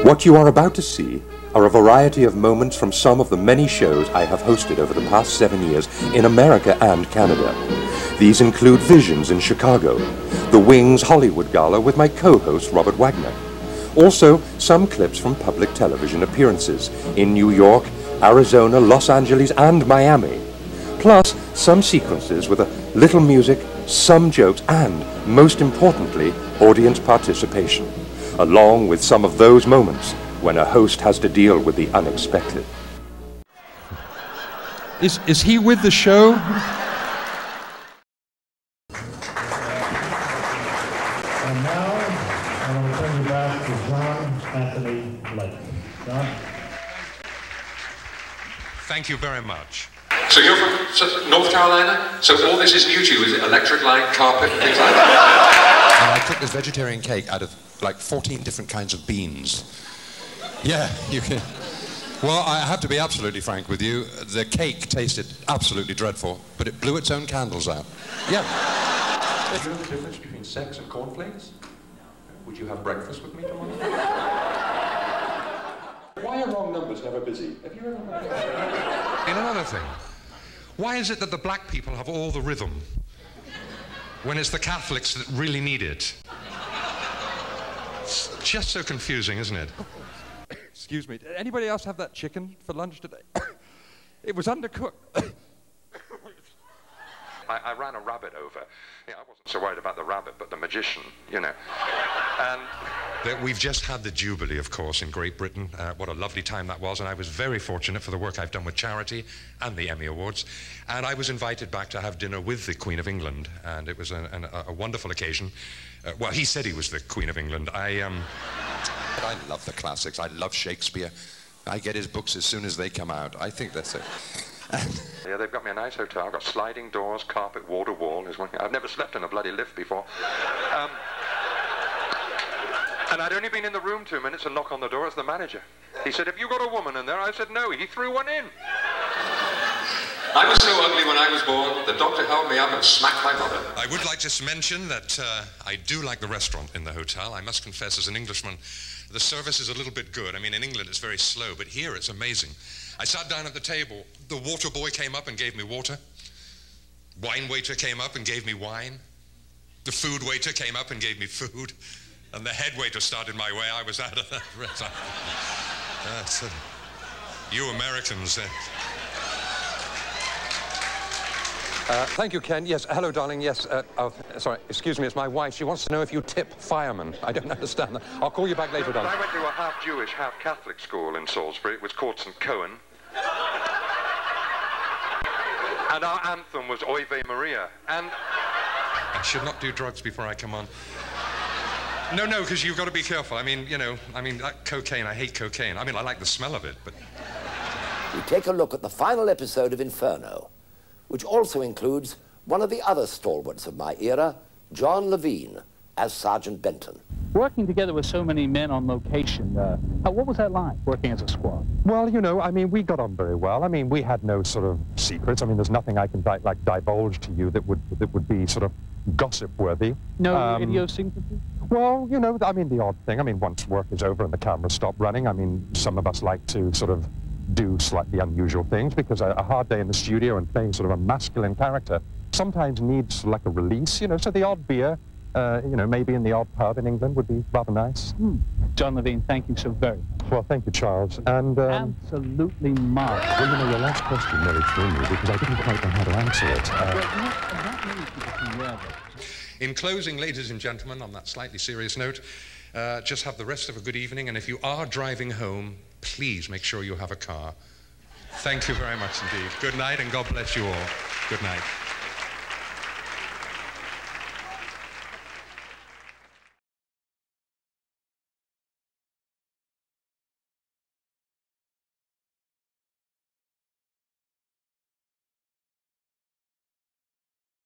What you are about to see are a variety of moments from some of the many shows I have hosted over the past 7 years in America and Canada. These include Visions in Chicago, the Wings Hollywood Gala with my co-host Robert Wagner. Also, some clips from public television appearances in New York, Arizona, Los Angeles, and Miami. Plus, some sequences with a little music, some jokes, and, most importantly, audience participation, along with some of those moments when a host has to deal with the unexpected. Is he with the show? And now, I want to turn you back to John Anthony Levene. John? Thank you very much. So you're from North Carolina? So all this is new to you, is it? Electric light, carpet, and things like that? And I cooked this vegetarian cake out of like 14 different kinds of beans. Yeah, you can. Well, I have to be absolutely frank with you. The cake tasted absolutely dreadful, but it blew its own candles out. Yeah. Do you know the difference between sex and cornflakes? Would you have breakfast with me tomorrow? Why are wrong numbers never busy? Have you ever heard that? And another thing, why is it that the black people have all the rhythm when it's the Catholics that really need it? It's just so confusing, isn't it? Excuse me, did anybody else have that chicken for lunch today? It was undercooked. I ran a rabbit over. Yeah, I wasn't so worried about the rabbit, but the magician, you know. And We've just had the Jubilee, of course, in Great Britain. What a lovely time that was, and I was very fortunate for the work I've done with charity and the Emmy Awards. And I was invited back to have dinner with the Queen of England, and it was a wonderful occasion. Well, he said he was the Queen of England. But I love the classics. I love Shakespeare. I get his books as soon as they come out. I think that's it. yeah, they've got me a nice hotel. I've got sliding doors, carpet, water wall. I've never slept in a bloody lift before. And I'd only been in the room 2 minutes and knock on the door. It's the manager. He said, "Have you got a woman in there?" I said, "No." He threw one in. I was so ugly when I was born, the doctor held me up and smacked my mother. I would like to mention that I do like the restaurant in the hotel. I must confess, as an Englishman, the service is a little bit good. I mean, in England it's very slow, but here it's amazing. I sat down at the table. The water boy came up and gave me water. Wine waiter came up and gave me wine. The food waiter came up and gave me food. And the head waiter started my way. I was out of that restaurant. You Americans. Thank you, Ken. Yes, hello, darling. Yes, sorry, excuse me, it's my wife. She wants to know if you tip firemen. I don't understand that. I'll call you back later, darling. I went to a half-Jewish, half-Catholic school in Salisbury. It was called St. Cohen. And our anthem was Oy Vey Maria. And I should not do drugs before I come on. No, because you've got to be careful. I mean, that cocaine, I hate cocaine. I mean, I like the smell of it, but... We take a look at the final episode of Inferno, which also includes one of the other stalwarts of my era, John Levene, as Sergeant Benton. Working together with so many men on location, what was that like, working as a squad? Well, we got on very well. I mean, we had no sort of secrets. I mean, there's nothing I can divulge to you that would be sort of gossip-worthy. No idiosyncrasy? Well, the odd thing. I mean, once work is over and the cameras stop running, I mean, some of us like to sort of do slightly unusual things, because a hard day in the studio and playing sort of a masculine character sometimes needs like a release, so the odd beer, maybe in the odd pub in England would be rather nice. John Levene, thank you so very much. Well, thank you, Charles. And absolutely marvelous. Well, your last question really threw me, because I didn't quite know how to answer it. Not many people can wear those. In closing, ladies and gentlemen, on that slightly serious note, just have the rest of a good evening, and if you are driving home, please make sure you have a car. Thank you very much indeed. Good night, and God bless you all. Good night.